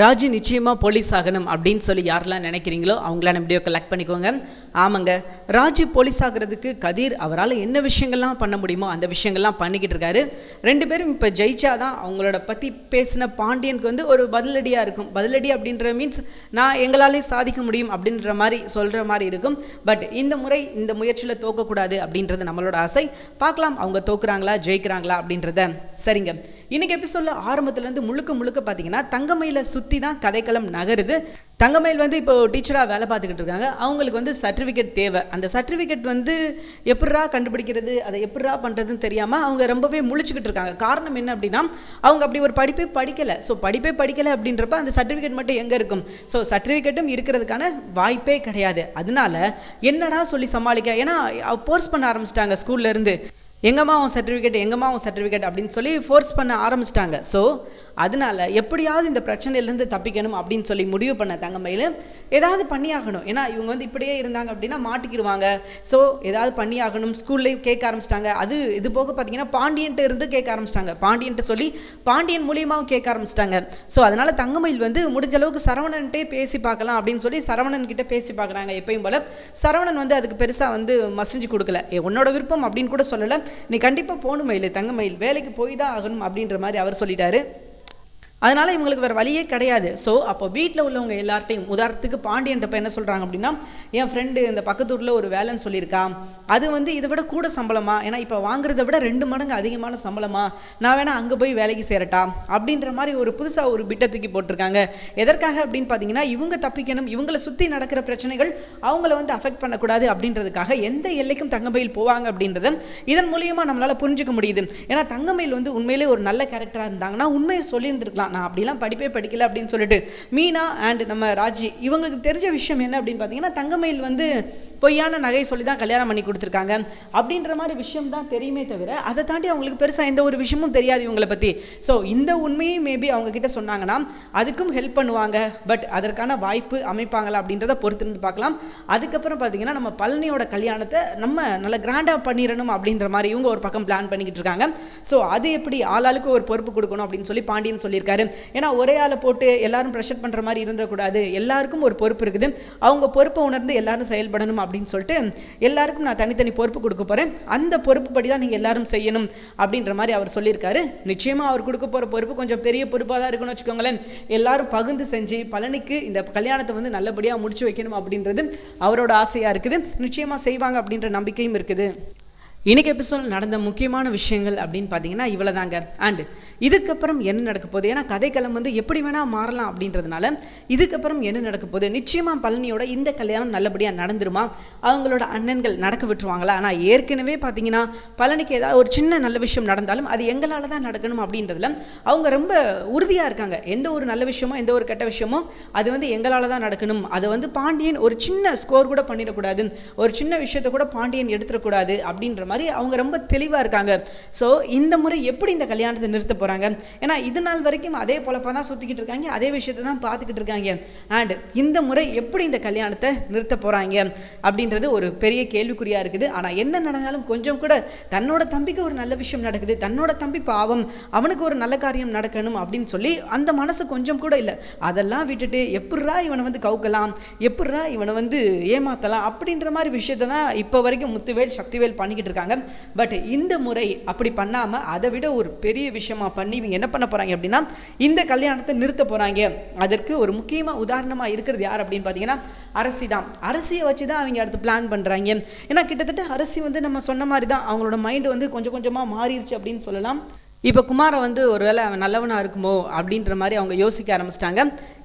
ராஜு நிச்சயமாக போலீஸ் ஆகணும் அப்படின்னு சொல்லி யாரெல்லாம் நினைக்கிறீங்களோ அவங்களாம் வீடியோ கலெக்ட் பண்ணிக்கோங்க. ஆமாங்க, ராஜு போலீஸ் ஆகிறதுக்கு கதிர் அவரால் என்ன விஷயங்கள்லாம் பண்ண முடியுமோ அந்த விஷயங்கள்லாம் பண்ணிக்கிட்டு இருக்காரு. ரெண்டு பேரும் இப்போ ஜெயிச்சாதான் அவங்களோட பற்றி பேசின பாண்டியனுக்கு ஒரு பதிலடியாக இருக்கும். பதிலடி அப்படின்ற மீன்ஸ் நான் எங்களாலே சாதிக்க முடியும் அப்படின்ற மாதிரி சொல்கிற மாதிரி இருக்கும். பட் இந்த முறை இந்த முயற்சியில் தோக்கக்கூடாது அப்படின்றது நம்மளோட ஆசை. பார்க்கலாம் அவங்க தோக்குறாங்களா ஜெயிக்கிறாங்களா அப்படின்றத. சரிங்க, இன்னைக்கு எபிசோடில் ஆரம்பத்துலேருந்து முழுக்க முழுக்க பார்த்தீங்கன்னா தங்கமயில சுற்றி தான் கதைக்களம் நகருது. தங்கமயில் இப்போ டீச்சராக வேலை பார்த்துக்கிட்டு இருக்காங்க. அவங்களுக்கு சர்டிஃபிகேட் தேவை. அந்த சர்டிஃபிகேட் எப்படா கண்டுபிடிக்கிறது, அதை எப்படா பண்ணுறதுன்னு தெரியாமல் அவங்க ரொம்பவே முழிச்சுக்கிட்டு இருக்காங்க. காரணம் என்ன அப்படின்னா, அவங்க அப்படி ஒரு படிப்பே படிக்கலை. ஸோ படிப்பே படிக்கலை அப்படின்றப்ப அந்த சர்டிஃபிகேட் மட்டும் எங்கே இருக்கும்? ஸோ சர்டிஃபிகேட்டும் இருக்கிறதுக்கான வாய்ப்பே கிடையாது. அதனால என்னடா சொல்லி சமாளிக்க, ஏன்னா போர்ஸ் பண்ண ஆரம்பிச்சிட்டாங்க ஸ்கூல்லேருந்து. எங்கம்மா உன் சர்டிஃபிகேட் அப்படின்னு சொல்லி ஃபோர்ஸ் பண்ண ஆரம்பிச்சிட்டாங்க. ஸோ அதனால எப்படியாவது இந்த பிரச்சனையிலேருந்து தப்பிக்கணும் அப்படின்னு சொல்லி முடிவு பண்ண தங்கமயில் ஏதாவது பண்ணியாகணும். ஏன்னா இவங்க இப்படியே இருந்தாங்க அப்படின்னா மாட்டிக்கிடுவாங்க. ஸோ ஏதாவது பண்ணியாகணும். ஸ்கூல்லேயும் கேட்க ஆரம்பிச்சிட்டாங்க. இது போக பார்த்தீங்கன்னா பாண்டியன்ட்டு இருந்து கேட்க ஆரம்பிச்சிட்டாங்க. பாண்டியன்ட்டு சொல்லி பாண்டியன் மூலியமாகவும் கேட்க ஆரம்பிச்சிட்டாங்க. ஸோ அதனால் தங்கமயில் முடிஞ்ச அளவுக்கு சரவணன்ட்டே பேசி பார்க்கலாம் அப்படின்னு சொல்லி சரவணன் கிட்டே பேசி பார்க்குறாங்க. எப்பயும் போல் சரவணன் அதுக்கு பெருசாக மசிஞ்சு கொடுக்கல. உன்னோட விருப்பம் அப்படின்னு கூட சொல்லலை. நீ கண்டிப்பாக போகணும் மயில், தங்கமயில் வேலைக்கு போய் தான் ஆகணும் அப்படின்ற மாதிரி அவர் சொல்லிட்டாரு. அதனால் இவங்களுக்கு வேறு வழியே கிடையாது. ஸோ அப்போ வீட்டில் உள்ளவங்க எல்லார்ட்டையும், உதாரணத்துக்கு பாண்டியன்ட்ட என்ன சொல்கிறாங்க அப்படின்னா, என் ஃப்ரெண்டு இந்த பக்கத்தூரில் ஒரு வேலைன்னு சொல்லியிருக்கா, அது இதை விட கூட சம்பளமா, ஏன்னா இப்போ வாங்குறத விட 2 மடங்கு அதிகமான சம்பளமா, நான் வேணா அங்கே போய் வேலைக்கு சேரட்டா அப்படின்ற மாதிரி ஒரு புதுசாக ஒரு பிட்டை தூக்கி போட்டிருக்காங்க. எதற்காக அப்படின்னு பார்த்தீங்கன்னா, இவங்க தப்பிக்கணும், இவங்களை சுற்றி நடக்கிற பிரச்சனைகள் அவங்கள அஃபெக்ட் பண்ணக்கூடாது அப்படின்றதுக்காக எந்த எல்லைக்கும் தங்கமயில் போவாங்க அப்படின்றத இதன் மூலியமாக நம்மளால் புரிஞ்சுக்க முடியுது. ஏன்னா தங்கமயில் உண்மையிலே ஒரு நல்ல கேரக்டராக இருந்தாங்கன்னா உண்மையை சொல்லியிருந்துருக்கலாம். நான் அப்படிலாம் படிப்பே படிக்கல அப்படின்னு சொல்லிட்டு மீனா அண்ட் நம்ம ராஜி இவங்களுக்கு தெரிஞ்ச விஷயம் என்ன அப்படின்னு பார்த்தீங்கன்னா, தங்கமயில் பொய்யான நகை சொல்லி தான் கல்யாணம் பண்ணி கொடுத்துருக்காங்க அப்படின்ற மாதிரி விஷயம் தான் தெரியுமே தவிர அதை தாண்டி அவங்களுக்கு பெருசாக எந்த ஒரு விஷயமும் தெரியாது இவங்களை பற்றி. ஸோ இந்த உண்மையை மேபி அவங்க கிட்ட சொன்னாங்கன்னா அதுக்கும் ஹெல்ப் பண்ணுவாங்க. பட் அதற்கான வாய்ப்பு அமைப்பாங்களா அப்படின்றத பொறுத்திருந்து பார்க்கலாம். அதுக்கப்புறம் பார்த்தீங்கன்னா நம்ம பழனியோட கல்யாணத்தை நம்ம நல்ல கிராண்டாக பண்ணிடணும் அப்படின்ற மாதிரி இவங்க ஒரு பக்கம் பிளான் பண்ணிக்கிட்டு இருக்காங்க. ஸோ அது எப்படி ஆளாளுக்கு ஒரு பொறுப்பு கொடுக்கணும் அப்படின்னு சொல்லி பாண்டியன் சொல்லியிருக்காரு. ஏன்னா ஒரே ஆளை போட்டு எல்லாரும் ப்ரெஷர் பண்ணுற மாதிரி இருந்துடக்கூடாது. எல்லாருக்கும் ஒரு பொறுப்பு இருக்குது. அவங்க பொறுப்பை உணர்ந்து எல்லாரும் செயல்படணும் அப்படின்னு சொல்லிட்டு எல்லாருக்கும் நான் தனித்தனி பொறுப்பு கொடுக்க போகிறேன். அந்த பொறுப்பு படி தான் நீங்கள் எல்லாரும் செய்யணும் அப்படின்ற மாதிரி அவர் சொல்லியிருக்காரு. நிச்சயமாக அவர் கொடுக்க போகிற பொறுப்பு கொஞ்சம் பெரிய பொறுப்பாக தான் இருக்குன்னு வச்சுக்கோங்களேன். எல்லாரும் பகிர்ந்து செஞ்சு பழனிக்கு இந்த கல்யாணத்தை நல்லபடியாக முடிச்சு வைக்கணும் அப்படின்றது அவரோட ஆசையாக இருக்குது. நிச்சயமாக செய்வாங்க அப்படின்ற நம்பிக்கையும் இருக்குது. இன்றைக்கி எபிசோட் நடந்த முக்கியமான விஷயங்கள் அப்படின்னு பார்த்தீங்கன்னா இவ்வளோ தாங்க. அண்ட் இதுக்கப்புறம் என்ன நடக்க போகுது, ஏன்னா கதைக்களம் எப்படி வேணால் மாறலாம் அப்படின்றதுனால இதுக்கப்புறம் என்ன நடக்க போகுது, நிச்சயமாக பழனியோட இந்த கல்யாணம் நல்லபடியாக நடந்துருமா, அவங்களோட அண்ணன்கள் நடக்க விட்டுருவாங்களா. ஆனால் ஏற்கனவே பார்த்தீங்கன்னா பழனிக்கு ஏதாவது ஒரு சின்ன நல்ல விஷயம் நடந்தாலும் அது எங்களால் தான் நடக்கணும் அப்படின்றதுல அவங்க ரொம்ப உறுதியாக இருக்காங்க. எந்த ஒரு நல்ல விஷயமோ எந்த ஒரு கெட்ட விஷயமோ அது எங்களால் தான் நடக்கணும். அதை பாண்டியன் ஒரு சின்ன ஸ்கோர் கூட பண்ணிடக்கூடாது, ஒரு சின்ன விஷயத்தை கூட பாண்டியன் எடுத்துடக்கூடாது அப்படின்ற மாதிரி அவங்க ரொம்ப தெளிவாக இருக்காங்க. ஸோ இந்த முறை எப்படி இந்த கல்யாணத்தை நிறுத்த போகிறாங்க, ஏன்னா இது நாள் வரைக்கும் அதே பொழப்பாக தான் சுற்றிக்கிட்டு இருக்காங்க, அதே விஷயத்தை தான் பார்த்துக்கிட்டு இருக்காங்க. அண்ட் இந்த முறை எப்படி இந்த கல்யாணத்தை நிறுத்த போகிறாங்க அப்படின்றது ஒரு பெரிய கேள்விக்குறியாக இருக்குது. ஆனால் என்ன நடந்தாலும் கொஞ்சம் கூட தன்னோட தம்பிக்கு ஒரு நல்ல விஷயம் நடக்குது, தன்னோட தம்பி பாவம் அவனுக்கு ஒரு நல்ல காரியம் நடக்கணும் அப்படின்னு சொல்லி அந்த மனசு கொஞ்சம் கூட இல்லை. அதெல்லாம் விட்டுட்டு எப்படா இவனை கவுக்கலாம், எப்படா இவனை ஏமாற்றலாம் அப்படின்ற மாதிரி விஷயத்தை தான் இப்போ வரைக்கும் முத்துவேல் சக்திவேல் பண்ணிக்கிட்டு இருக்காங்க. பட் இந்த முறை அப்படி பண்ணாமல் அதை விட ஒரு பெரிய விஷயமா பண்ணி இவங்க என்ன பண்ண போகிறாங்க அப்படின்னா இந்த கல்யாணத்தை நிறுத்த போகிறாங்க. அதற்கு ஒரு முக்கியமாக உதாரணமாக இருக்கிறது யார் அப்படின்னு பார்த்தீங்கன்னா அரசி தான். அரசியை வச்சு தான் அவங்க அடுத்து பிளான் பண்ணுறாங்க. ஏன்னா கிட்டத்தட்ட அரசி நம்ம சொன்ன மாதிரி தான் அவங்களோட மைண்டு கொஞ்சம் கொஞ்சமாக மாறிடுச்சு அப்படின்னு சொல்லலாம். இப்போ குமாரை ஒரு வேளை அவன் நல்லவனாக இருக்குமோ அப்படின்ற மாதிரி அவங்க யோசிக்க ஆரம்பிச்சிட்டாங்க.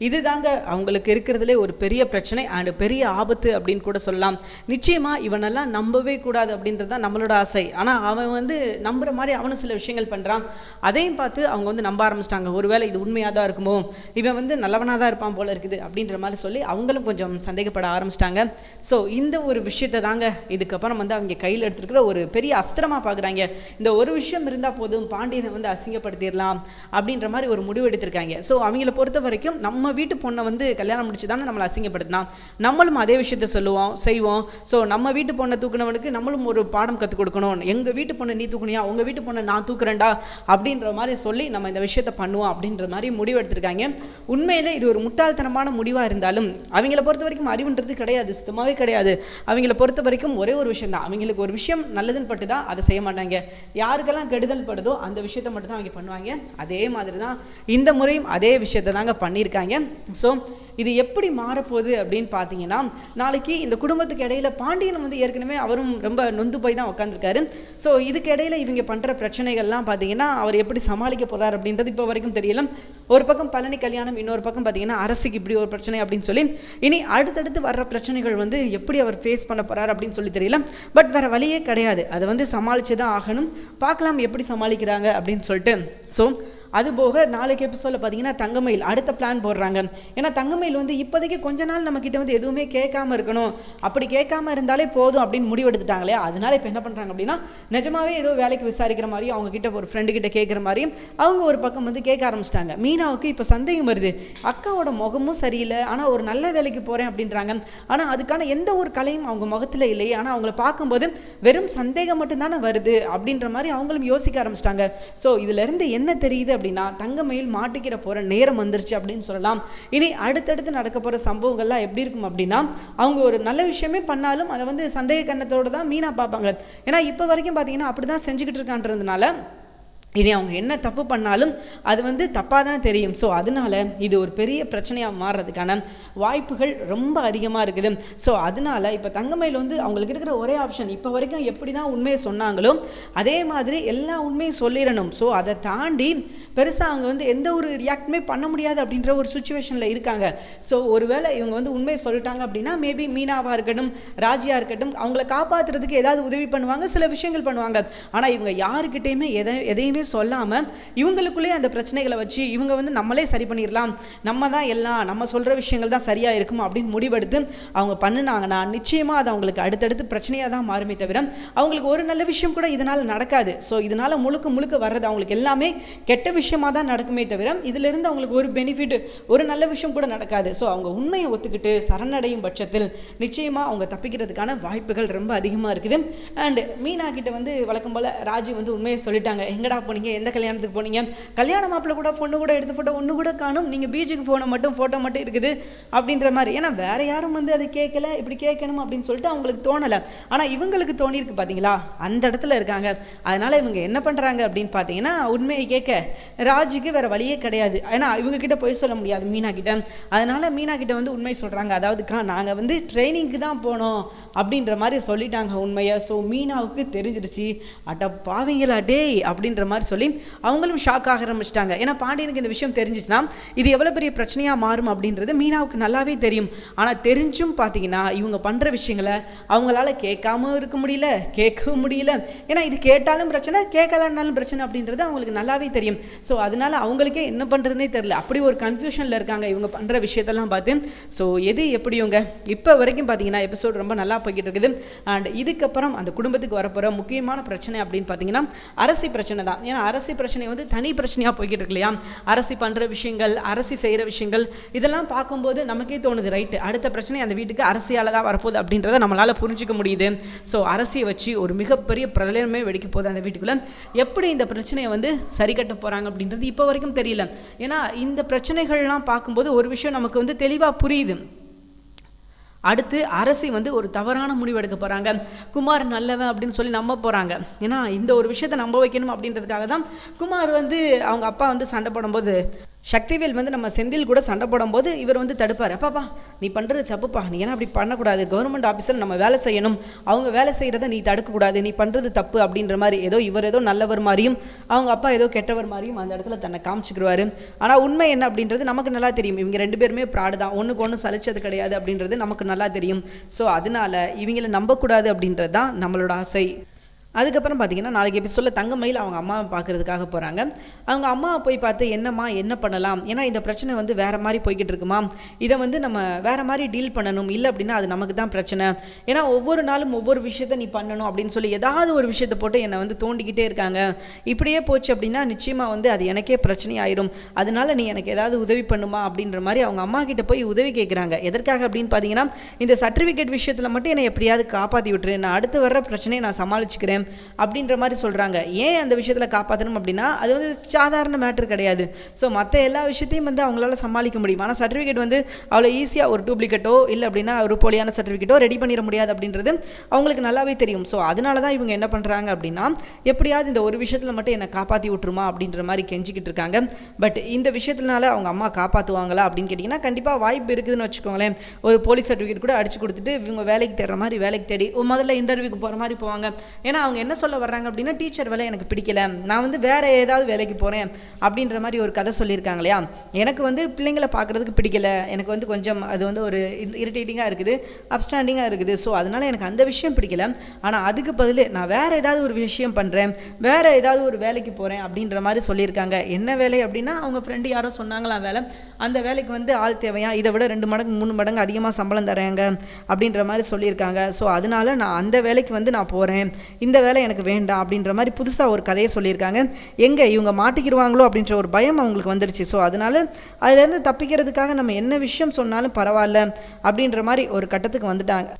இது தாங்க அவங்களுக்கு இருக்கிறதுலே ஒரு பெரிய பிரச்சனை அண்ட் பெரிய ஆபத்து அப்படின்னு கூட சொல்லலாம். நிச்சயமாக இவனெல்லாம் நம்பவே கூடாது அப்படின்றது தான் நம்மளோட ஆசை. ஆனால் அவன் நம்புகிற மாதிரி அவனு சில விஷயங்கள் பண்ணுறான். அதையும் பார்த்து அவங்க நம்ப ஆரம்பிச்சிட்டாங்க. ஒருவேளை இது உண்மையாக தான் இருக்குமோ, இவன் நல்லவனாக தான் இருப்பான் போல இருக்குது அப்படின்ற மாதிரி சொல்லி அவங்களும் கொஞ்சம் சந்தேகப்பட ஆரம்பிச்சிட்டாங்க. ஸோ இந்த ஒரு விஷயத்தை தாங்க இதுக்கப்புறம் அவங்க கையில் எடுத்துருக்கிற ஒரு பெரிய அஸ்திரமாக பார்க்குறாங்க. இந்த ஒரு விஷயம் இருந்தால் போதும் பாண்டியனை வந்து அசிங்கப்படுத்திடலாம் அப்படின்ற மாதிரி ஒரு முடிவு எடுத்திருக்காங்க. ஸோ அவங்கள பொறுத்த வரைக்கும் நம்ம வீட்டு பொண்ணை வந்து கல்யாணம் முடிச்சு தானே நம்மளை அசிங்கப்படுத்தினா, நம்மளும் அதே விஷயத்த சொல்லுவோம் செய்வோம். ஸோ நம்ம வீட்டு பொண்ணை தூக்குனவனுக்கு நம்மளும் ஒரு பாடம் கற்றுக் கொடுக்கணும். எங்கள் வீட்டு பொண்ணை நீ தூக்குனியா, உங்கள் வீட்டு பொண்ணை நான் தூக்குறேன்டா அப்படின்ற மாதிரி சொல்லி நம்ம இந்த விஷயத்தை பண்ணுவோம் அப்படின்ற மாதிரி முடிவு எடுத்திருக்காங்க. உண்மையிலே இது ஒரு முட்டாள்தனமான முடிவாக இருந்தாலும் அவங்கள பொறுத்த வரைக்கும் அறிவுன்றது கிடையாது, சுத்தமாகவே கிடையாது. அவங்கள பொறுத்த வரைக்கும் ஒரே ஒரு விஷயம் தான், அவங்களுக்கு ஒரு விஷயம் நல்லதுன்னு பட்டு தான் அதை செய்ய மாட்டாங்க. யாருக்கெல்லாம் கெடுதல் படுதோ அந்த விஷயத்த மட்டும் தான் அவங்க பண்ணுவாங்க. அதே மாதிரி தான் இந்த முறையும் அதே விஷயத்தை தாங்க பண்ணியிருக்காங்க. ஸோ இது எப்படி மாறப்போகுது அப்படின்னு பார்த்தீங்கன்னா, நாளைக்கு இந்த குடும்பத்துக்கு இடையில பாண்டியன் வந்து ஏற்கனவே அவரும் ரொம்ப நொந்து போய் தான் உட்காந்துருக்காரு. ஸோ இதுக்கு இடையில இவங்க பண்ணுற பிரச்சனைகள்லாம் பார்த்தீங்கன்னா அவர் எப்படி சமாளிக்க போகிறார் அப்படின்றது இப்போ வரைக்கும் தெரியல. ஒரு பக்கம் பழனி கல்யாணம், இன்னொரு பக்கம் பார்த்தீங்கன்னா அரசுக்கு இப்படி ஒரு பிரச்சனை அப்படின்னு சொல்லி இனி அடுத்தடுத்து வர்ற பிரச்சனைகள் வந்து எப்படி அவர் ஃபேஸ் பண்ண போகிறார் அப்படின்னு சொல்லி தெரியல. பட் வேறு வழியே கிடையாது, அதை வந்து சமாளித்து தான் ஆகணும். பார்க்கலாம் எப்படி சமாளிக்கிறாங்க அப்படின்னு சொல்லிட்டு. ஸோ அதுபோக நாளைக்கு எபிசோடில் பார்த்தீங்கன்னா தங்கமயில் அடுத்த பிளான் போடுறாங்க. ஏன்னா தங்கமயில் வந்து இப்போதைக்கு கொஞ்ச நாள் நம்மக்கிட்ட வந்து எதுவுமே கேட்காம இருக்கணும், அப்படி கேட்காம இருந்தாலே போதும் அப்படின்னு முடிவெடுத்துட்டாங்களே. அதனால இப்போ என்ன பண்ணுறாங்க அப்படின்னா, நிஜமாவே ஏதோ வேலைக்கு விசாரிக்கிற மாதிரி அவங்க கிட்ட ஒரு ஃப்ரெண்டு கிட்ட கேட்குற மாதிரி அவங்க ஒரு பக்கம் வந்து கேட்க ஆரம்பிச்சிட்டாங்க. மீனாவுக்கு இப்போ சந்தேகம் வருது, அக்காவோட முகமும் சரியில்லை, ஆனால் ஒரு நல்ல வேலைக்கு போகிறேன் அப்படின்றாங்க. ஆனால் அதுக்கான எந்த ஒரு கலையும் அவங்க முகத்தில் இல்லையே, ஆனால் அவங்கள பார்க்கும்போது வெறும் சந்தேகம் மட்டும்தானே வருது அப்படின்ற மாதிரி அவங்களும் யோசிக்க ஆரம்பிச்சிட்டாங்க. ஸோ இதுலேருந்து என்ன தெரியுது அப்படின்னா, தங்கமயில் மாட்டிக்கிற போகிற நேரம் வந்துருச்சு அப்படின்னு சொல்லலாம். இனி அடுத்தடுத்து நடக்க போகிற சம்பவங்கள்லாம் எப்படி இருக்கும் அப்படின்னா, அவங்க ஒரு நல்ல விஷயமே பண்ணாலும் அதை வந்து சந்தேக கண்ணத்தோடு தான் மீனா பார்ப்பாங்க. ஏன்னா இப்போ வரைக்கும் பார்த்தீங்கன்னா அப்படி தான் செஞ்சுக்கிட்டு இருக்கான்றதுனால இனி அவங்க என்ன தப்பு பண்ணாலும் அது வந்து தப்பாக தான் தெரியும். ஸோ அதனால இது ஒரு பெரிய பிரச்சனையாக மாறுறதுக்கான வாய்ப்புகள் ரொம்ப அதிகமாக இருக்குது. ஸோ அதனால இப்போ தங்கமயில் வந்து அவங்களுக்கு இருக்கிற ஒரே ஆப்ஷன், இப்போ வரைக்கும் எப்படி தான் உண்மையை சொன்னாங்களோ அதே மாதிரி எல்லா உண்மையும் சொல்லிடணும். ஸோ அதை தாண்டி பெருசாக அவங்க வந்து எந்த ஒரு ரியாக்டுமே பண்ண முடியாது அப்படின்ற ஒரு சுச்சுவேஷனில் இருக்காங்க. ஸோ ஒருவேளை இவங்க வந்து உண்மையை சொல்லிட்டாங்க அப்படின்னா மேபி மீனாவாக இருக்கட்டும், ராஜியாக இருக்கட்டும், அவங்கள காப்பாற்றுறதுக்கு ஏதாவது உதவி பண்ணுவாங்க, சில விஷயங்கள் பண்ணுவாங்க. ஆனால் இவங்க யாருக்கிட்டேயுமே எதையுமே சொல்லாமல் இவங்களுக்குள்ளே அந்த பிரச்சனைகளை வச்சு இவங்க வந்து நம்மளே சரி பண்ணிடலாம், நம்ம தான் எல்லாம், நம்ம சொல்கிற விஷயங்கள் தான் சரியாக இருக்கும் அப்படின்னு முடிவெடுத்து அவங்க பண்ணினாங்கன்னா நிச்சயமாக அது அவங்களுக்கு அடுத்தடுத்து பிரச்சனையாக தான் மாறுமே தவிர அவங்களுக்கு ஒரு நல்ல விஷயம் கூட இதனால் நடக்காது. ஸோ இதனால் முழுக்க முழுக்க வர்றது அவங்களுக்கு எல்லாமே கெட்ட விஷயமாக தான் நடக்குமே தவிர இதிலிருந்து அவங்களுக்கு ஒரு பெனிஃபிட், ஒரு நல்ல விஷயம் கூட நடக்காது. ஸோ அவங்க உண்மையை ஒத்துக்கிட்டு சரணடையும் பட்சத்தில் நிச்சயமாக அவங்க தப்பிக்கிறதுக்கான வாய்ப்புகள் ரொம்ப அதிகமாக இருக்குது. அண்ட் மீனா கிட்ட வந்து வழக்கம் போல் ராஜி வந்து உண்மையை சொல்லிட்டாங்க, எங்கடா போனீங்க, எந்த கல்யாணத்துக்கு போனீங்க, கல்யாண மாப்பிள்ள கூட பொண்ணு கூட எடுத்த ஃபோட்டோ ஒன்று கூட காணும், நீங்கள் பீச்சுக்கு போன மட்டும் ஃபோட்டோ மட்டும் இருக்குது அப்படின்ற மாதிரி. ஏன்னா வேறு யாரும் வந்து அதை கேட்கல, இப்படி கேட்கணும் அப்படின்னு சொல்லிட்டு அவங்களுக்கு தோணலை. ஆனால் இவங்களுக்கு தோணியிருக்கு பார்த்தீங்களா, அந்த இடத்துல இருக்காங்க. அதனால் இவங்க என்ன பண்ணுறாங்க அப்படின்னு பார்த்தீங்கன்னா, உண்மையை கேட்க ராஜுக்கு வேறு வழியே கிடையாது. ஏன்னா இவங்ககிட்ட போய் சொல்ல முடியாது மீனா கிட்ட. அதனால் மீனா கிட்ட வந்து உண்மை சொல்கிறாங்க, அதாவதுக்கா நாங்கள் வந்து ட்ரைனிங்க்கு தான் போனோம் அப்படின்ற மாதிரி சொல்லிட்டாங்க உண்மையை. ஸோ மீனாவுக்கு தெரிஞ்சிருச்சு, அட்ட பாவீங்களா டே அப்படின்ற மாதிரி சொல்லி அவங்களும் ஷாக் ஆக ஆரம்பிச்சிட்டாங்க. ஏன்னா பாண்டியனுக்கு இந்த விஷயம் தெரிஞ்சிச்சுன்னா இது எவ்வளோ பெரிய பிரச்சனையாக மாறும் அப்படின்றது மீனாவுக்கு நல்லாவே தெரியும். ஆனால் தெரிஞ்சும் பார்த்தீங்கன்னா இவங்க பண்ணுற விஷயங்களை அவங்களால கேட்காம இருக்க முடியல, கேட்கவும் முடியல. ஏன்னா இது கேட்டாலும் பிரச்சனை, கேட்கலன்னாலும் பிரச்சனை அப்படின்றது அவங்களுக்கு நல்லாவே தெரியும். ஸோ அதனால அவங்களுக்கே என்ன பண்ணுறதுனே தெரியல, அப்படி ஒரு கன்ஃபியூஷனில் இருக்காங்க இவங்க பண்ணுற விஷயத்தெல்லாம் பார்த்து. ஸோ எது எப்படியோங்க இப்போ வரைக்கும் பார்த்தீங்கன்னா எபிசோட் ரொம்ப நல்லா போய்கிட்டு இருக்குது. அண்ட் இதுக்கப்புறம் அந்த குடும்பத்துக்கு வரப்போகிற முக்கியமான பிரச்சனை அப்படின்னு பார்த்தீங்கன்னா அரசி பிரச்சனை தான். ஏன்னா அரசி பிரச்சனை வந்து தனி பிரச்சனையாக போய்கிட்டு இருக்கு இல்லையா. அரசி பண்ணுற விஷயங்கள், அரசி செய்கிற விஷயங்கள் இதெல்லாம் பார்க்கும்போது நமக்கே தோணுது, ரைட்டு அடுத்த பிரச்சனை அந்த வீட்டுக்கு அரசியால் தான் வரப்போகுது அப்படின்றத நம்மளால் புரிஞ்சிக்க முடியுது. ஸோ அரசியை வச்சு ஒரு மிகப்பெரிய பிரளயமே வெடிக்க போகுது அந்த வீட்டுக்குள்ளே. எப்படி இந்த பிரச்சனையை வந்து சரி கட்ட போகிறாங்க அப்படின்றது இப்போ வரைக்கும் தெரியல. ஏன்னா இந்த பிரச்சனைகள்லாம் பார்க்கும்போது ஒரு விஷயம் நமக்கு வந்து தெளிவாக புரியுது. அடுத்து அரசி வந்து ஒரு தவறான முடிவு எடுக்க போகிறாங்க, குமார் நல்லவன் அப்படின்னு சொல்லி நம்ப போகிறாங்க. ஏன்னா இந்த ஒரு விஷயத்தை நம்ப வைக்கணும் அப்படின்றதுக்காக தான் குமார் வந்து அவங்க அப்பா வந்து சண்டை போடும்போது, சக்திவேல் வந்து நம்ம செந்தில் கூட சண்டை போடும்போது இவர் வந்து தடுப்பார், அப்பாப்பா நீ பண்ணுறது தப்புப்பா, நீ ஏன்னா அப்படி பண்ணக்கூடாது, கவர்மெண்ட் ஆஃபீஸர் நம்ம வேலை செய்யணும், அவங்க வேலை செய்கிறத நீ தடுக்கக்கூடாது, நீ பண்ணுறது தப்பு அப்படின்ற மாதிரி இவர் ஏதோ நல்லவர் மாதிரியும் அவங்க அப்பா ஏதோ கெட்டவர் மாதிரியும் அந்த இடத்துல தன்னை காமிச்சிக்கிடுவார். ஆனால் உண்மை என்ன அப்படின்றது நமக்கு நல்லா தெரியும், இவங்க ரெண்டு பேருமே ப்ராடு தான், ஒன்றுக்கு ஒன்று சலிச்சது கிடையாது அப்படின்றது நமக்கு நல்லா தெரியும். ஸோ அதனால இவங்களை நம்பக்கூடாது அப்படின்றது தான் நம்மளோட ஆசை. அதுக்கப்புறம் பார்த்தீங்கன்னா நாளைக்கு எபிசோடில் தங்கமயில் அவங்க அம்மாவை பார்க்குறதுக்காக போகிறாங்க. அவங்க அம்மாவை போய் பார்த்து என்னம்மா என்ன பண்ணலாம், ஏன்னா இந்த பிரச்சனை வந்து வேறு மாதிரி போய்கிட்டு இருக்குமா, இதை வந்து நம்ம வேறு மாதிரி டீல் பண்ணணும், இல்லை அப்படின்னா அது நமக்கு தான் பிரச்சனை, ஏன்னா ஒவ்வொரு நாளும் ஒவ்வொரு விஷயத்த நீ பண்ணணும் அப்படின்னு சொல்லி ஏதாவது ஒரு விஷயத்தை போட்டு என்னை வந்து தோண்டிக்கிட்டே இருக்காங்க. இப்படியே போச்சு அப்படின்னா நிச்சயமாக வந்து அது எனக்கே பிரச்சனையாயிடும், அதனால நீ எனக்கு ஏதாவது உதவி பண்ணுமா அப்படின்ற மாதிரி அவங்க அம்மா கிட்ட போய் உதவி கேட்குறாங்க. எதற்காக அப்படின்னு பார்த்தீங்கன்னா இந்த சர்டிஃபிகேட் விஷயத்தில் மட்டும் என்னை எப்படியாவது காப்பாற்றி விட்டுரு, நான் அடுத்து வர்ற பிரச்சனையை நான் சமாளிச்சுக்கிறேன் அப்படின்ற மாதிரி சொல்கிறாங்க. ஏன் அந்த விஷயத்தில் காப்பாற்றணும் அப்படின்னா அது வந்து சாதாரண மேட்டர் கிடையாது. ஸோ மற்ற எல்லா விஷயத்தையும் வந்து அவங்களால சமாளிக்க முடியும், ஆனால் சர்டிஃபிகேட் வந்து அவ்வளோ ஈஸியாக ஒரு டூப்ளிகேட்டோ இல்லை அப்படின்னா ஒரு போலியான சர்டிஃபிகேட்டோ ரெடி பண்ணிட முடியாது அப்படின்றது அவங்களுக்கு நல்லாவே தெரியும். ஸோ அதனால தான் இவங்க என்ன பண்ணுறாங்க அப்படின்னா எப்படியாவது இந்த ஒரு விஷயத்தில் மட்டும் என்னை காப்பாற்றி விட்டுருமா அப்படின்ற மாதிரி கெஞ்சிக்கிட்டு இருக்காங்க. பட் இந்த விஷயத்தினால அவங்க அம்மா காப்பாற்றுவாங்களா அப்படின்னு கேட்டிங்கன்னா கண்டிப்பாக வாய்ப்பு இருக்குதுன்னு வச்சுக்கோங்களேன். ஒரு போலீஸ் சர்டிஃபிகேட் கூட அடிச்சு கொடுத்துட்டு இவங்க வேலைக்கு தேடுற மாதிரி வேலைக்கு தேடி முதல்ல இன்டர்வியூக்கு போகிற மாதிரி போவாங்க. ஏன்னா அவங்க என்ன சொல்ல வர்றாங்க அப்படின்னா டீச்சர் வேலை எனக்கு பிடிக்கல, நான் வந்து வேறு ஏதாவது வேலைக்கு போகிறேன் அப்படின்ற மாதிரி ஒரு கதை சொல்லியிருக்காங்க இல்லையா. எனக்கு வந்து பிள்ளைங்களை பார்க்குறதுக்கு பிடிக்கல, எனக்கு வந்து கொஞ்சம் அது வந்து ஒரு இரிட்டேட்டிங்காக இருக்குது, அப்ஸ்டாண்டிங்காக இருக்குது, ஸோ அதனால் எனக்கு அந்த விஷயம் பிடிக்கல, ஆனால் அதுக்கு பதில் நான் வேறு ஏதாவது ஒரு விஷயம் பண்ணுறேன், வேறு ஏதாவது ஒரு வேலைக்கு போகிறேன் அப்படின்ற மாதிரி சொல்லியிருக்காங்க. என்ன வேலை அப்படின்னா அவங்க ஃப்ரெண்டு யாரோ சொன்னாங்களாம் வேலை, அந்த வேலைக்கு வந்து ஆள் தேவையா, இதை விட 2 மடங்கு 3 மடங்கு அதிகமாக சம்பளம் தராங்க அப்படின்ற மாதிரி சொல்லியிருக்காங்க. ஸோ அதனால் நான் அந்த வேலைக்கு வந்து நான் போகிறேன், இந்த வேலை எனக்கு வேண்டாம் அப்படின்ற மாதிரி புதுசாக ஒரு கதையை சொல்லியிருக்காங்க. எங்கே இவங்க மாட்டிக்கிடுவாங்களோ அப்படின்ற ஒரு பயம் அவங்களுக்கு வந்துருச்சு. ஸோ அதனால் அதுலேருந்து தப்பிக்கிறதுக்காக நம்ம என்ன விஷயம் சொன்னாலும் பரவாயில்ல அப்படின்ற மாதிரி ஒரு கட்டத்துக்கு வந்துட்டாங்க.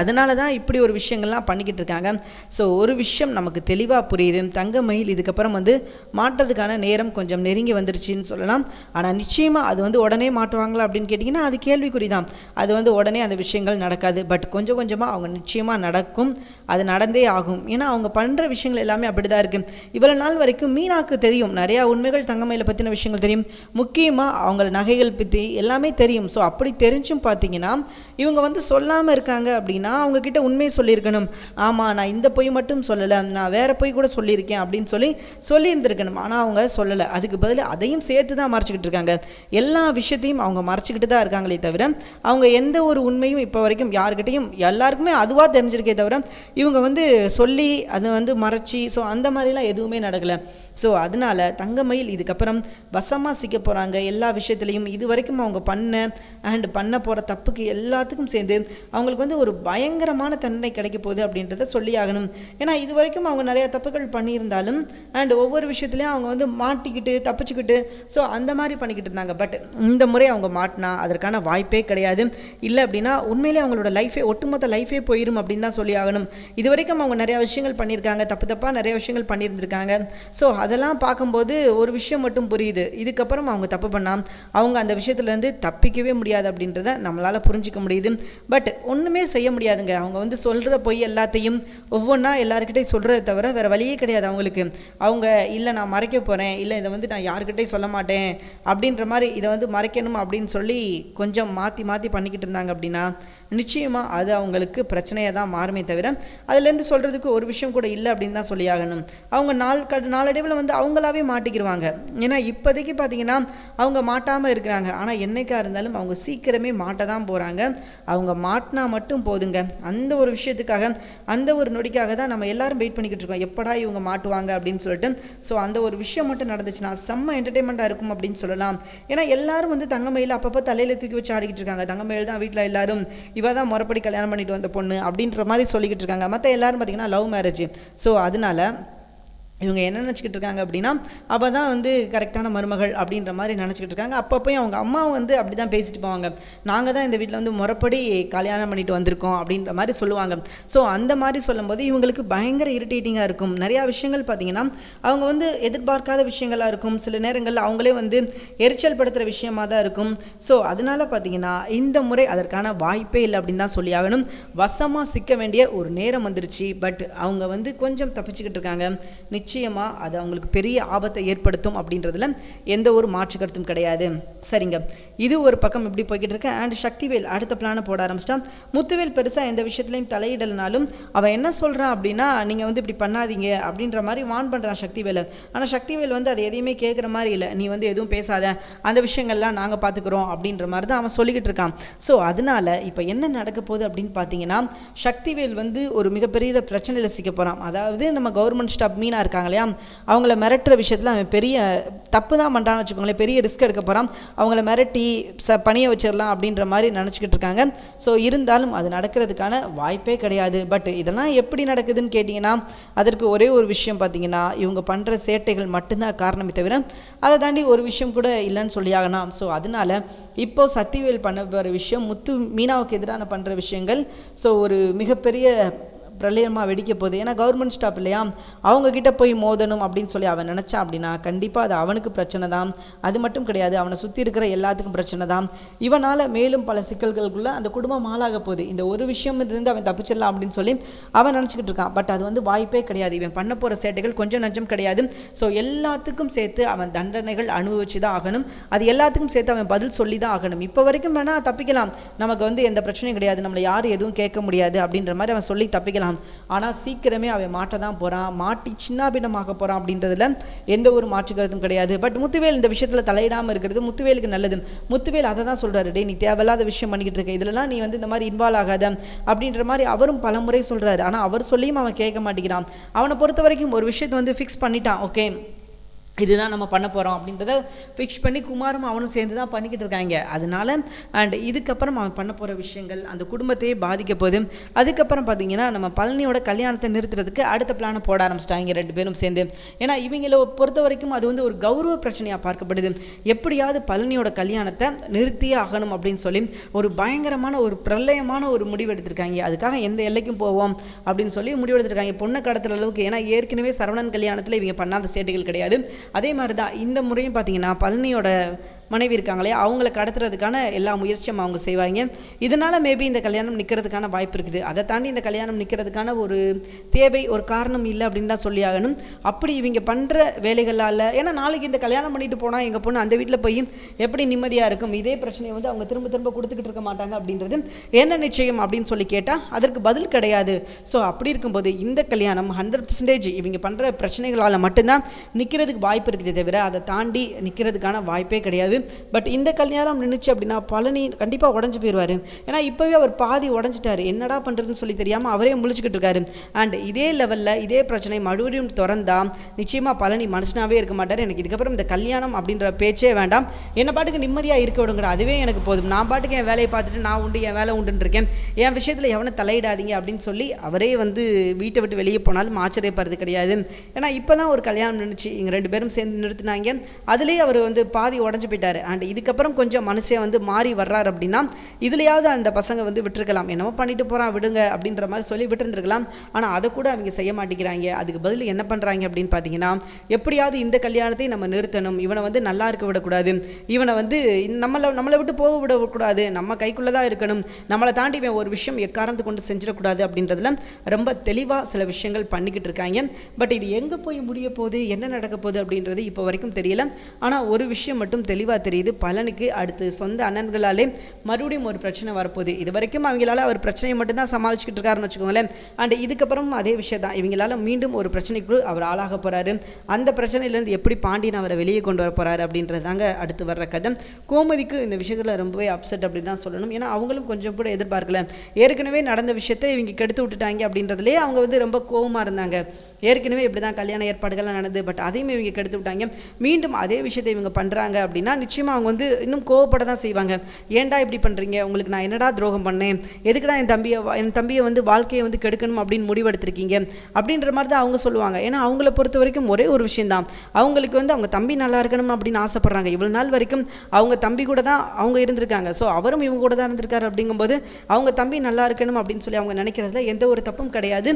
அதனால தான் இப்படி ஒரு விஷயங்கள்லாம் பண்ணிக்கிட்டு இருக்காங்க. ஸோ ஒரு விஷயம் நமக்கு தெளிவாக புரியுது, தங்கமயில் இதுக்கப்புறம் வந்து மாட்டுறதுக்கான நேரம் கொஞ்சம் நெருங்கி வந்துருச்சுன்னு சொல்லலாம். ஆனால் நிச்சயமாக அது வந்து உடனே மாட்டுவாங்களா அப்படின்னு கேட்டிங்கன்னா அது கேள்விக்குறி தான். அது வந்து உடனே அந்த விஷயங்கள் நடக்காது. பட் கொஞ்சம் கொஞ்சமாக அவங்க நிச்சயமாக நடக்கும், அது நடந்தே ஆகும். ஏன்னா அவங்க பண்ணுற விஷயங்கள் எல்லாமே அப்படி தான் இருக்குது. இவ்வளோ நாள் வரைக்கும் மீனாக்கு தெரியும், நிறையா உண்மைகள் தங்கமயிலை பற்றின விஷயங்கள் தெரியும், முக்கியமாக அவங்க நகைகள் பற்றி எல்லாமே தெரியும். ஸோ அப்படி தெரிஞ்சும் பார்த்தீங்கன்னா இவங்க வந்து சொல்லாமல் இருக்காங்க அப்படின்னா அவங்கக்கிட்ட உண்மையை சொல்லியிருக்கணும். ஆமாம் நான் இந்த பொய் மட்டும் சொல்லலை, நான் வேறு பொய் கூட சொல்லியிருக்கேன் அப்படின்னு சொல்லியிருந்திருக்கணும். ஆனால் அவங்க சொல்லலை, அதுக்கு பதில் அதையும் சேர்த்து தான் மறைச்சிக்கிட்டு இருக்காங்க. எல்லா விஷயத்தையும் அவங்க மறைச்சிக்கிட்டு தான் இருக்காங்களே தவிர அவங்க எந்த ஒரு உண்மையும் இப்போ வரைக்கும் யாருக்கிட்டையும் எல்லாருக்குமே அதுவாக தெரிஞ்சிருக்கே தவிர இவங்க வந்து சொல்லி அதை வந்து மறைச்சி ஸோ அந்த மாதிரிலாம் எதுவுமே நடக்கலை. ஸோ அதனால் தங்கமயில் இதுக்கப்புறம் வசமாக சிக்க போகிறாங்க எல்லா விஷயத்துலையும். இது வரைக்கும் அவங்க பண்ண போகிற தப்புக்கு எல்லாத்துக்கும் சேர்ந்து அவங்களுக்கு வந்து ஒரு பயங்கரமான தண்டனை கிடைக்க போகுது அப்படின்றத சொல்லி ஆகணும். ஏன்னா இது வரைக்கும் அவங்க நிறையா தப்புகள் பண்ணியிருந்தாலும் ஒவ்வொரு விஷயத்துலையும் அவங்க வந்து மாட்டிக்கிட்டு தப்பிச்சுக்கிட்டு ஸோ அந்த மாதிரி பண்ணிக்கிட்டு இருந்தாங்க. பட் இந்த முறை அவங்க மாட்டினா அதற்கான வாய்ப்பே கிடையாது. இல்லை அப்படின்னா உண்மையிலே அவங்களோட ஒட்டுமொத்த லைஃபே போயிடும் அப்படின்னு தான் சொல்லி ஆகணும். இது வரைக்கும் அவங்க நிறையா விஷயங்கள் பண்ணியிருக்காங்க, தப்பாக நிறைய விஷயங்கள் பண்ணியிருந்திருக்காங்க. ஸோ அதெல்லாம் பார்க்கும்போது ஒரு விஷயம் மட்டும் புரியுது, இதுக்கப்புறம் அவங்க தப்பு பண்ணால் அவங்க அந்த விஷயத்துலேருந்து தப்பிக்கவே முடியாது அப்படின்றத நம்மளால் புரிஞ்சிக்க முடியுது. பட் ஒன்றுமே செய்ய முடியாதுங்க. அவங்க வந்து சொல்கிற பொய் எல்லாத்தையும் ஒவ்வொன்றா எல்லாருக்கிட்டையும் சொல்கிறத தவிர வேறு வழியே கிடையாது அவங்களுக்கு. அவங்க இல்லை நான் மறைக்க போகிறேன், இல்லை இதை வந்து நான் யாருக்கிட்டையும் சொல்ல மாட்டேன் அப்படின்ற மாதிரி இதை வந்து மறைக்கணும் அப்படின்னு சொல்லி கொஞ்சம் மாற்றி பண்ணிக்கிட்டு இருந்தாங்க அப்படின்னா நிச்சயமாக அது அவங்களுக்கு பிரச்சனையாக தான் மாறுமே தவிர அதுலேருந்து சொல்கிறதுக்கு ஒரு விஷயம் கூட இல்லை அப்படின்னு தான் சொல்லி ஆகணும். அவங்க நாளடைவில் வந்து அவங்களாவே மாட்டிக்கிடுவாங்க. ஏன்னா இப்போதைக்கு பார்த்திங்கன்னா அவங்க மாட்டாமல் இருக்கிறாங்க, ஆனால் என்னைக்காக இருந்தாலும் அவங்க சீக்கிரமே மாட்ட தான் போகிறாங்க. அவங்க மாட்டினா மட்டும் போதுங்க. அந்த ஒரு விஷயத்துக்காக அந்த ஒரு நொடிக்காக தான் நம்ம எல்லாரும் வெயிட் பண்ணிக்கிட்டு இருக்கோம், எப்படா இவங்க மாட்டுவாங்க அப்படின்னு சொல்லிட்டு. ஸோ அந்த ஒரு விஷயம் மட்டும் நடந்துச்சுன்னா செம்ம என்டர்டெயின்மெண்ட்டாக இருக்கும் அப்படின்னு சொல்லலாம். ஏன்னா எல்லாரும் வந்து தங்கமயில் அப்பப்போ தலையில் தூக்கி வச்சு ஆடிக்கிட்டு இருக்காங்க. தங்கமயில் தான் வீட்டில் எல்லாரும் இவ தான் முறைப்படி கல்யாணம் பண்ணிட்டு வந்த பொண்ணு அப்படின்ற மாதிரி சொல்லிக்கிட்டு இருக்காங்க. மற்ற எல்லாரும் பார்த்திங்கன்னா லவ் மேரேஜ். ஸோ அதனால இவங்க என்ன நினச்சிக்கிட்டு இருக்காங்க அப்படின்னா அப்போ தான் வந்து கரெக்டான மருமகள் அப்படின்ற மாதிரி நினச்சிக்கிட்டு இருக்காங்க. அப்பப்போயும் அவங்க அம்மா வந்து அப்படி தான் பேசிட்டு போவாங்க, நாங்கள் தான் இந்த வீட்டில் வந்து முறைப்படி கல்யாணம் பண்ணிட்டு வந்திருக்கோம் அப்படின்ற மாதிரி சொல்லுவாங்க. ஸோ அந்த மாதிரி சொல்லும்போது இவங்களுக்கு பயங்கர இரிட்டேட்டிங்காக இருக்கும். நிறையா விஷயங்கள் பார்த்திங்கன்னா அவங்க வந்து எதிர்பார்க்காத விஷயங்களாக இருக்கும், சில நேரங்களில் அவங்களே வந்து எரிச்சல் படுத்துகிற விஷயமாக தான் இருக்கும். ஸோ அதனால் பார்த்திங்கன்னா இந்த முறை அதற்கான வாய்ப்பே இல்லை அப்படின்னு தான் சொல்லி ஆகணும். வசமாக சிக்க வேண்டிய ஒரு நேரம் வந்துருச்சு. பட் அவங்க வந்து கொஞ்சம் தப்பிச்சுக்கிட்டு இருக்காங்க. நிச்சயமாக அது அவங்களுக்கு பெரிய ஆபத்தை ஏற்படுத்தும் அப்படின்றதுல எந்த ஒரு மாற்று கருத்தும் கிடையாது. சரிங்க, இது ஒரு பக்கம் இப்படி போய்கிட்டு இருக்கு. அண்ட் சக்திவேல் அடுத்த பிளானை போட ஆரம்பிச்சிட்டான். முத்துவேல் பெருசாக எந்த விஷயத்துலையும் தலையிடலனாலும் அவன் என்ன சொல்கிறான் அப்படின்னா, நீங்கள் வந்து இப்படி பண்ணாதீங்க அப்படின்ற மாதிரி வான் பண்ணுறான் சக்திவேலை. ஆனால் சக்திவேல் வந்து அது எதையுமே கேட்குற மாதிரி இல்லை. நீ வந்து எதுவும் பேசாத, அந்த விஷயங்கள்லாம் நாங்கள் பார்த்துக்குறோம் அப்படின்ற மாதிரி தான் அவன் சொல்லிக்கிட்டு இருக்கான். ஸோ அதனால் இப்போ என்ன நடக்க போகுது அப்படின்னு பார்த்தீங்கன்னா, சக்திவேல் வந்து ஒரு மிகப்பெரிய பிரச்சனையில் சிக்க போகிறான். அதாவது நம்ம கவர்மெண்ட் ஸ்டாஃப் மீனா இருக்காங்க இல்லையா, அவங்கள மிரட்டுற விஷயத்தில் அவன் பெரிய தப்பு தான் பண்ணுறான்னு வச்சுக்கோங்களேன். பெரிய ரிஸ்க் எடுக்க போகிறான். அவங்கள மிரட்டி பணியை வச்சிடலாம் அப்படின்ற மாதிரி நினச்சிக்கிட்டு இருக்காங்க. ஸோ இருந்தாலும் அது நடக்கிறதுக்கான வாய்ப்பே கிடையாது. பட் இதெல்லாம் எப்படி நடக்குதுன்னு கேட்டிங்கன்னா, அதற்கு ஒரே ஒரு விஷயம் பார்த்தீங்கன்னா, இவங்க பண்ணுற சேட்டைகள் மட்டும்தான் காரணமே தவிர அதை தாண்டி ஒரு விஷயம் கூட இல்லைன்னு சொல்லி ஆகணும். ஸோ அதனால் இப்போது சக்திவேல் பண்ண போகிற விஷயம், மீனாவுக்கு எதிரான பண்ணுற விஷயங்கள் ஸோ ஒரு மிகப்பெரிய பிரளயமாக வெடிக்க போகுது. ஏன்னா கவர்மெண்ட் ஸ்டாஃப் இல்லையா, அவங்கக்கிட்ட போய் மோதணும் அப்படின்னு சொல்லி அவன் நினச்சான் அப்படின்னா கண்டிப்பாக அது அவனுக்கு பிரச்சனை தான். அது மட்டும் கிடையாது, அவனை சுற்றி இருக்கிற எல்லாத்துக்கும் பிரச்சனை தான். இவனால் மேலும் பல சிக்கல்களுக்குள்ளே அந்த குடும்பம் ஆளாக போகுது. இந்த ஒரு விஷயம் இருந்து அவன் தப்பிச்சிடலாம் அப்படின்னு சொல்லி அவன் நினச்சிக்கிட்டு இருக்கான். பட் அது வந்து வாய்ப்பே கிடையாது. இவன் பண்ண போகிற சேட்டைகள் கொஞ்சம் நஞ்சம் கிடையாது. ஸோ எல்லாத்துக்கும் சேர்த்து அவன் தண்டனைகள் அனுபவிச்சு தான் ஆகணும். அது எல்லாத்துக்கும் சேர்த்து அவன் பதில் சொல்லி தான் ஆகணும். இப்போ வரைக்கும் வேணால் தப்பிக்கலாம், நமக்கு வந்து எந்த பிரச்சனையும் கிடையாது, நம்மளை யாரும் எதுவும் கேட்க முடியாது அப்படின்ற மாதிரி அவன் சொல்லி தப்பிக்கலாம். ஆனால் சீக்கிரமே அவன் மாட்ட தான் போகிறான், மாட்டி சின்னாபின்னமாக போகிறான் அப்படின்றதுல எந்த ஒரு மாற்று கருத்தும் கிடையாது. பட் முத்துவேல் இந்த விஷயத்தில் தலையிடாமல் இருக்கிறது முத்துவேலுக்கு நல்லது. முத்துவேல் அதை தான் சொல்கிறாரு, டே நீ தேவையில்லாத விஷயம் பண்ணிக்கிட்டு இருக்க, இதிலலாம் நீ வந்து இந்த மாதிரி இன்வால்வ் ஆகாத அப்படின்ற மாதிரி அவரும் பல முறை சொல்கிறாரு. ஆனால் அவர் சொல்லியும் அவன் கேட்க மாட்டேங்கிறான். அவனை பொறுத்த வரைக்கும் ஒரு விஷயத்தை வந்து ஃபிக்ஸ் பண்ணிட்டான். ஓகே, இதுதான் நம்ம பண்ண போகிறோம் அப்படின்றத ஃபிக்ஸ் பண்ணி குமாரும் அவனும் சேர்ந்து தான் பண்ணிக்கிட்டு இருக்காங்க. அதனால அண்ட் இதுக்கப்புறம் அவன் பண்ண போகிற விஷயங்கள் அந்த குடும்பத்தையே பாதிக்க போகுது. அதுக்கப்புறம் பார்த்தீங்கன்னா நம்ம பழனியோட கல்யாணத்தை நிறுத்துறதுக்கு அடுத்த பிளானை போட ஆரம்பிச்சிட்டாங்க ரெண்டு பேரும் சேர்ந்து. ஏன்னா இவங்களை பொறுத்த வரைக்கும் அது வந்து ஒரு கௌரவ பிரச்சனையாக பார்க்கப்படுது. எப்படியாவது பழனியோட கல்யாணத்தை நிறுத்தியே ஆகணும் அப்படின்னு சொல்லி ஒரு பயங்கரமான ஒரு பிரளயமான ஒரு முடிவு எடுத்திருக்காங்க. அதுக்காக எந்த எல்லைக்கும் போவோம் அப்படின்னு சொல்லி முடிவு எடுத்திருக்காங்க, பொண்ணை கடத்துற அளவுக்கு. ஏன்னா ஏற்கனவே சரவணன் கல்யாணத்தில் இவங்க பண்ணாத சேட்டைகள் கிடையாது. அதே மாதிரி தான் இந்த முறையும் பார்த்தீங்கன்னா பழனியோட மனைவி இருக்காங்களே அவங்கள கடத்துறதுக்கான எல்லா முயற்சியும் அவங்க செய்வாங்க. இதனால் மேபி இந்த கல்யாணம் நிற்கிறதுக்கான வாய்ப்பு இருக்குது. அதை தாண்டி இந்த கல்யாணம் நிற்கிறதுக்கான ஒரு தேவை ஒரு காரணம் இல்லை அப்படின்னு தான் சொல்லி ஆகணும். அப்படி இவங்க பண்ணுற வேலைகளால், ஏன்னா நாளைக்கு இந்த கல்யாணம் பண்ணிட்டு போனால் எங்கள் பொண்ணு அந்த வீட்டில் போய் எப்படி நிம்மதியாக இருக்கும், இதே பிரச்சனையை வந்து அவங்க திரும்ப திரும்ப கொடுத்துக்கிட்டு இருக்க மாட்டாங்க அப்படின்றது என்ன நிச்சயம் அப்படின்னு சொல்லி கேட்டால் அதற்கு பதில் கிடையாது. ஸோ அப்படி இருக்கும்போது இந்த கல்யாணம் 100% இவங்க பண்ணுற பிரச்சனைகளால் மட்டும்தான் நிற்கிறதுக்கு வாய்ப்பு இருக்குதே தவிர அதை தாண்டி நிற்கிறதுக்கான வாய்ப்பே கிடையாது. பட் இந்த கல்யாணம் நின்றுச்சு அப்படின்னா பழனி கண்டிப்பாக உடஞ்சி போயிடுவார். ஏன்னா இப்போவே அவர் பாதி உடஞ்சிட்டாரு, என்னடா பண்ணுறதுன்னு சொல்லி தெரியாமல் அவரே முழிச்சுக்கிட்டு இருக்காரு. அண்ட் இதே லெவலில் இதே பிரச்சனை மறுபடியும் திறந்தா நிச்சயமாக பழனி மனுஷனாகவே இருக்க மாட்டார். எனக்கு இதுக்கப்புறம் இந்த கல்யாணம் அப்படின்ற பேச்சே வேண்டாம், என்ன பாட்டுக்கு நிம்மதியாக இருக்க விடுங்கடா, அதுவே எனக்கு போதும், நான் பாட்டுக்கு என் வேலையை பார்த்துட்டு நான் உண்டு என் வேலை உண்டுன்னு இருக்கேன், என் விஷயத்தில் எவனை தலையிடாதீங்க அப்படின்னு சொல்லி அவரே வந்து வீட்டை விட்டு வெளியே போனாலும் ஆச்சரியப்படுறது கிடையாது. ஏன்னா இப்போ தான் ஒரு கல்யாணம் நின்றுச்சு, இங்கே ரெண்டு பேரும் சேர்ந்து நிறுத்தினாங்க, அதுலேயே அவர் வந்து பாதி உடஞ்சி போயிட்டார். அண்ட் இதுக்கப்புறம் கொஞ்சம் மனுஷன் வந்து மாறி வர்றார் அப்படின்னா இதுலையாவது அந்த பசங்க வந்து விட்டுருக்கலாம், என்னமோ பண்ணிட்டு போகிறான் விடுங்க அப்படின்ற மாதிரி சொல்லி விட்டுருந்துருக்கலாம். ஆனால் அதை கூட அவங்க செய்ய மாட்டேங்கிறாங்க. அதுக்கு பதில் என்ன பண்ணுறாங்க அப்படின்னு பார்த்தீங்கன்னா, எப்படியாவது இந்த கல்யாணத்தை நம்ம நிறுத்தணும், இவனை வந்து நல்லா இருக்க விடக்கூடாது, இவனை வந்து நம்மளை விட்டு போக விடக்கூடாது, நம்ம கைக்குள்ளே தான் இருக்கணும், நம்மளை தாண்டி இவன் ஒரு விஷயம் எக்காரந்து கொண்டு செஞ்சிடக்கூடாது அப்படின்றதுல ரொம்ப தெளிவாக சில விஷயங்கள் பண்ணிக்கிட்டு இருக்காங்க. பட் இது எங்கே போய் முடிய போகுது, என்ன நடக்க போகுது அப்படின்றது இப்போ வரைக்கும் தெரியல. ஆனால் ஒரு விஷயம் மட்டும் தெளிவாக தெரியுது, பழனிக்கு அடுத்து சொந்த அண்ணன்களாலே மறுபடியும் ஒரு பிரச்சனை வரப்போகுது. இது வரைக்கும் அவங்களால அவர் பிரச்சனையை மட்டும்தான் சமாளிச்சுக்கிட்டு இருக்காருன்னு வச்சுக்கோங்களேன். அண்ட் இதுக்கப்புறம் அதே விஷயம் தான், இவங்களால மீண்டும் ஒரு பிரச்சனைக்கு அவர் ஆளாக போகிறாரு. அந்த பிரச்சனையிலேருந்து எப்படி பாண்டியன் அவரை வெளியே கொண்டு வர போகிறாரு அப்படின்றது தாங்க அடுத்து வர்ற கதை. கோமதிக்கு இந்த விஷயத்தில் ரொம்பவே அப்செட் அப்படின்னு தான் சொல்லணும். ஏன்னா அவங்களும் கொஞ்சம் கூட எதிர்பார்க்கல, ஏற்கனவே நடந்த விஷயத்தை இவங்க கெடுத்து விட்டுட்டாங்க அப்படின்றதுலேயே அவங்க வந்து ரொம்ப கோபமாக இருந்தாங்க. ஏற்கனவே இப்படி தான் கல்யாண ஏற்பாடுகள்லாம் நடந்தது, பட் அதையுமே இவங்க கெடுத்து விட்டாங்க. மீண்டும் அதே விஷயத்தை இவங்க பண்ணுறாங்க அப்படின்னா நிச்சயமாக அவங்க வந்து இன்னும் கோவப்பட தான் செய்வாங்க. ஏன்டா இப்படி பண்ணுறீங்க, உங்களுக்கு நான் என்னடா துரோகம் பண்ணேன், எதுக்குடா என் தம்பியை வந்து வாழ்க்கையை வந்து கெடுக்கணும் அப்படின்னு முடிவெடுத்திருக்கீங்க அப்படின்ற மாதிரி தான் அவங்க சொல்லுவாங்க. ஏன்னா அவங்கள பொறுத்த வரைக்கும் ஒரே ஒரு விஷயம் தான், அவங்களுக்கு வந்து அவங்க தம்பி நல்லா இருக்கணும் அப்படின்னு ஆசைப்பட்றாங்க. இவ்வளோ நாள் வரைக்கும் அவங்க தம்பி கூட தான் அவங்க இருந்திருக்காங்க. ஸோ அவரும் இவங்க கூட தான் இருந்திருக்காரு. அப்படிங்கும்போது அவங்க தம்பி நல்லா இருக்கணும் அப்படின்னு சொல்லி அவங்க நினைக்கிறதுல எந்த ஒரு தப்பும் கிடையாது.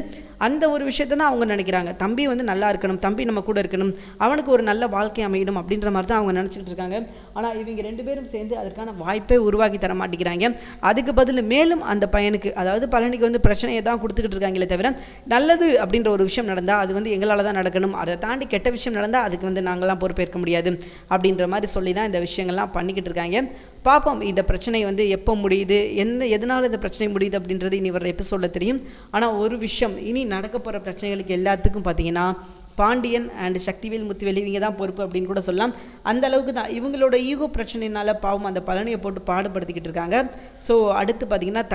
அந்த ஒரு விஷயத்தை தான் அவங்க நினைக்கிறாங்க, தம்பி வந்து நல்லா இருக்கணும், தம்பி நம்ம கூட இருக்கணும், அவனுக்கு ஒரு நல்ல வாழ்க்கை அமையணும் அப்படின்ற மாதிரி தான் அவங்க நினச்சிக்கிட்டு இருக்காங்க. ஆனால் இவங்க 2 பேரும் சேர்ந்து அதற்கான வாய்ப்பே உருவாக்கி தர மாட்டேங்கிறாங்க. அதுக்கு பதில் மேலும் அந்த பையனுக்கு, அதாவது பழனிக்கு வந்து பிரச்சனையை தான் கொடுத்துக்கிட்டு இருக்காங்களே தவிர, நல்லது அப்படின்ற ஒரு விஷயம் நடந்தால் அது வந்து எங்களால் தான் நடக்கணும், அதை தாண்டி கெட்ட விஷயம் நடந்தால் அதுக்கு வந்து நாங்களாம் பொறுப்பேற்க முடியாது அப்படின்ற மாதிரி சொல்லி தான் இந்த விஷயங்கள்லாம் பண்ணிக்கிட்டு இருக்காங்க. பார்ப்போம் இந்த பிரச்சனை வந்து எப்போ முடியுது, எதனால் இந்த பிரச்சனை முடியுது அப்படின்றது இனி வர எபிசோடில் தெரியும். ஆனால் ஒரு விஷயம், இனி நடக்க போகிற பிரச்சனைகளுக்கு எல்லாத்துக்கும் பார்த்தீங்கன்னா பாண்டியன் அண்ட் சக்திவேல் முத்துவேல் இவங்க தான் பொறுப்பு அப்படின்னு கூட சொல்லலாம். அந்த அளவுக்கு தான் இவங்களோட ஈகோ பிரச்சனையினால பாவம் அந்த பழனியை போட்டு பாடுபடுத்திக்கிட்டு இருக்காங்க. ஸோ அடுத்து பார்த்திங்கன்னா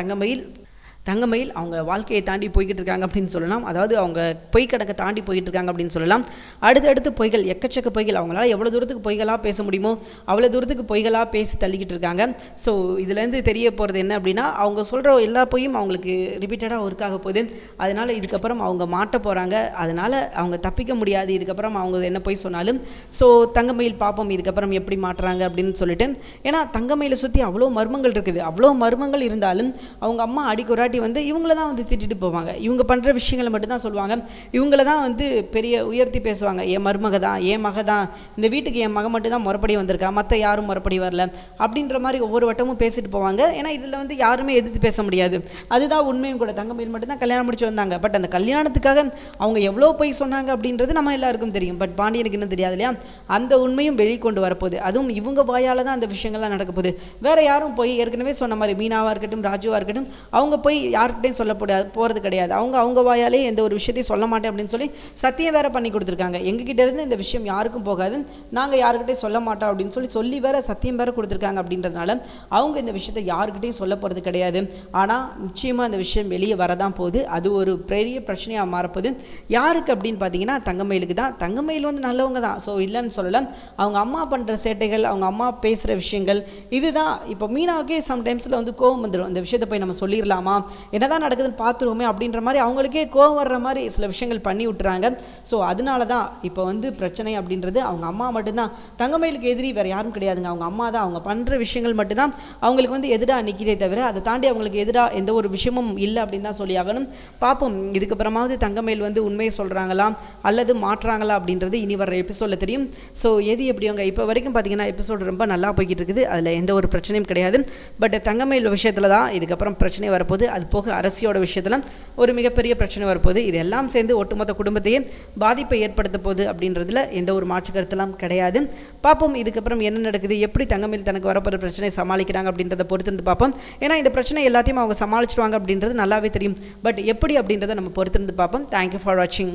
தங்கமயில் அவங்க வாழ்க்கையை தாண்டி போய்கிட்டு இருக்காங்க அப்படின்னு சொல்லலாம். அதாவது அவங்க பொய் கணக்கை தாண்டி போய்கிட்டு இருக்காங்க அப்படின்னு சொல்லலாம். அடுத்தடுத்து பொய்கள், எக்கச்சக்க பொய்கள், அவங்களால எவ்வளோ தூரத்துக்கு பொய்களாக பேச முடியுமோ அவ்வளோ தூரத்துக்கு பொய்களாக பேசி தள்ளிக்கிட்டு இருக்காங்க. ஸோ இதுலேருந்து தெரிய போகிறது என்ன அப்படின்னா, அவங்க சொல்கிற எல்லா பொய்யும் அவங்களுக்கு ரிப்பீட்டடாக ஒர்க்காக போகுது. அதனால் இதுக்கப்புறம் அவங்க மாட்ட போகிறாங்க. அதனால் அவங்க தப்பிக்க முடியாது இதுக்கப்புறம் அவங்க என்ன பொய் சொன்னாலும். ஸோ தங்கமயில் பார்ப்போம் இதுக்கப்புறம் எப்படி மாட்டுறாங்க அப்படின்னு சொல்லிட்டு. ஏன்னா தங்கமயிலை சுற்றி அவ்வளோ மர்மங்கள் இருக்குது. அவ்வளோ மர்மங்கள் இருந்தாலும் அவங்க அம்மா அடிக்குறாட்டி வந்து இவங்கள தான் வந்து திட்டிட்டு போவாங்க. இவங்க பண்ணுற விஷயங்களை மட்டும்தான் சொல்லுவாங்க. இவங்கள தான் வந்து பெரிய உயர்த்தி பேசுவாங்க. என் மருமக தான், என் மக தான், இந்த வீட்டுக்கு என் மக மட்டும் தான் முறைப்படி வந்திருக்கா, மற்ற யாரும் முறைப்படி வரல அப்படின்ற மாதிரி ஒவ்வொரு வட்டமும் பேசிட்டு போவாங்க. ஏன்னா இதில் வந்து யாருமே எதிர்த்து பேச முடியாது. அதுதான் உண்மையும் கூட. தங்கமயில் மட்டும்தான் கல்யாணம் முடிச்சு வந்தாங்க. பட் அந்த கல்யாணத்துக்காக அவங்க எவ்வளோ போய் சொன்னாங்க அப்படின்றது நம்ம எல்லாருக்கும் தெரியும். பட் பாண்டியனுக்கு இன்னும் தெரியாது இல்லையா? அந்த உண்மையும் வெளிக்கொண்டு வரப்போகுது. அதுவும் இவங்க வாயால் தான் அந்த விஷயங்கள்லாம் நடக்க போகுது. வேறு யாரும் போய் ஏற்கனவே சொன்ன மாதிரி மீனாவாக இருக்கட்டும், ராஜுவாக இருக்கட்டும், அவங்க போய் யார்கிட்டையும் சொல்ல போகிறது கிடையாது. அவங்க வாயாலே எந்த ஒரு விஷயத்தையும் சொல்ல மாட்டேன் அப்படின்னு சொல்லி சத்தியம் வேற பண்ணி கொடுத்துருக்காங்க. எங்ககிட்ட இருந்து இந்த விஷயம் யாருக்கும் போகாது, நாங்கள் யாருக்கிட்டையும் சொல்ல மாட்டோம் அப்படின்னு சொல்லி வேற சத்தியம் வேற கொடுத்துருக்காங்க. அப்படின்றதுனால அவங்க இந்த விஷயத்தை யாருக்கிட்டையும் சொல்ல போகிறது கிடையாது. ஆனால் நிச்சயமாக இந்த விஷயம் வெளியே வரதான் போகுது. அது ஒரு பெரிய பிரச்சனையாக மாறப்போகுது. யாருக்கு அப்படின்னு பார்த்தீங்கன்னா தங்கமயிலுக்கு தான். தங்கமயில் வந்து நல்லவங்க தான், ஸோ இல்லைன்னு சொல்லலாம். அவங்க அம்மா பண்ணுற சேட்டைகள், அவங்க அம்மா பேசுகிற விஷயங்கள், இதுதான். இப்போ மீனாவுக்கே சம்டைம்ஸில் வந்து கோவம் வந்துடும். இந்த விஷயத்தை போய் நம்ம சொல்லிடலாமா, என்னதான் நடக்குதுன்னு பார்த்துருவோமே அப்படின்ற மாதிரி அவங்களுக்கே கோவம் வர்ற மாதிரி சில விஷயங்கள் பண்ணி விட்டுறாங்க. ஸோ அதனால தான் இப்போ வந்து பிரச்சனை அப்படின்றது அவங்க அம்மா மட்டும்தான். தங்கமயிலுக்கு எதிரி வேறு யாரும் கிடையாதுங்க, அவங்க அம்மா தான். அவங்க பண்ணுற விஷயங்கள் மட்டும்தான் அவங்களுக்கு வந்து எதிராக நிற்கிறதே தவிர அதை தாண்டி அவங்களுக்கு எதிராக எந்த ஒரு விஷயமும் இல்லை அப்படின்னு தான் சொல்லி ஆகணும். பார்ப்போம் இதுக்கப்புறமாவது தங்கமயில் வந்து உண்மையை சொல்கிறாங்களா அல்லது மாற்றுறாங்களா அப்படின்றது இனி வர எபிசோடில் தெரியும். ஸோ எது எப்படியோங்க இப்போ வரைக்கும் பார்த்தீங்கன்னா எபிசோடு ரொம்ப நல்லா போய்கிட்டு இருக்குது. அதில் எந்த ஒரு பிரச்சனையும் கிடையாது. பட் தங்கமயில் விஷயத்தில் தான் இதுக்கப்புறம் பிரச்சனை வரப்போகுது. அது போக அரசியோட விஷயத்தில் ஒரு மிகப்பெரிய பிரச்சனை வரப்போகுது. இது எல்லாம் சேர்ந்து ஒட்டுமொத்த குடும்பத்தையே பாதிப்பை ஏற்படுத்த போகுது அப்படின்றதுல எந்த ஒரு மாற்று கருத்தெல்லாம் கிடையாது. பார்ப்போம் இதுக்கப்புறம் என்ன நடக்குது, எப்படி தங்கமயில் தனக்கு வரப்போகிற பிரச்சனை சமாளிக்கிறாங்க அப்படின்றத பொறுத்திருந்து பார்ப்போம். ஏன்னா இந்த பிரச்சனை எல்லாத்தையும் அவங்க சமாளிச்சிருவாங்க அப்படின்றது நல்லாவே தெரியும். பட் எப்படி அப்படின்றத நம்ம பொறுத்திருந்து பார்ப்போம். தேங்க்யூ ஃபார் வாட்சிங்.